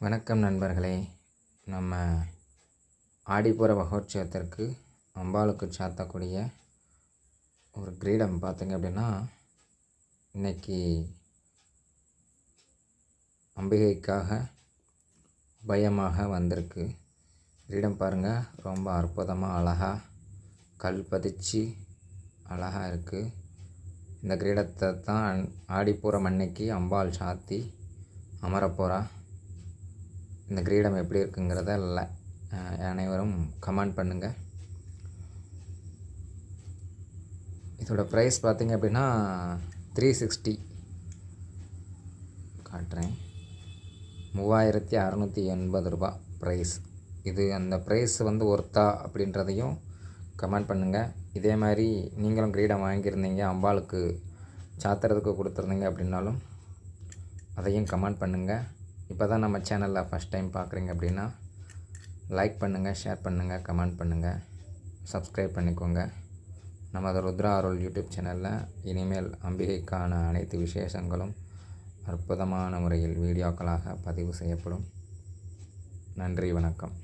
வணக்கம் நண்பர்களே. நம்ம ஆடிப்புற மகோற்சவத்திற்கு அம்பாளுக்கு சாத்தக்கூடிய ஒரு கிரீடம் பார்த்திங்க அப்படின்னா, இன்றைக்கி அம்பிகைக்காக பயமாக வந்திருக்கு. கிரீடம் பாருங்கள், ரொம்ப அற்புதமாக அழகாக கல் பதிச்சு அழகாக இருக்குது. இந்த கிரீடத்தை தான் ஆடிப்பூரம் அன்னைக்கு அம்பாள் சாத்தி அமரப்போகிறா. இந்த கிரீடம் எப்படி இருக்குங்கிறத அனைவரும் கமெண்ட் பண்ணுங்கள். இதோட ப்ரைஸ் பார்த்திங்க அப்படின்னா 360 காட்டுறேன். 3680 ரூபா ப்ரைஸ். இது அந்த ப்ரைஸ் ஒர்த்தா அப்படின்றதையும் கமெண்ட் பண்ணுங்கள். இதே மாதிரி நீங்களும் கிரீடம் வாங்கியிருந்தீங்க, அம்பாளுக்கு சாத்துறதுக்கு கொடுத்துருந்தீங்க அப்படின்னாலும் அதையும் கமெண்ட் பண்ணுங்கள். இப்போ தான் நம்ம சேனலில் ஃபஸ்ட் டைம் பார்க்குறீங்க அப்படின்னா லைக் பண்ணுங்கள், ஷேர் பண்ணுங்கள், கமெண்ட் பண்ணுங்கள், சப்ஸ்கிரைப் பண்ணிக்கோங்க. நமது ருத்ரா அருள் யூடியூப் சேனலில் இனிமேல் அம்பிகைக்கான அனைத்து விசேஷங்களும் அற்புதமான முறையில் வீடியோக்களாக பதிவு செய்யப்படும். நன்றி, வணக்கம்.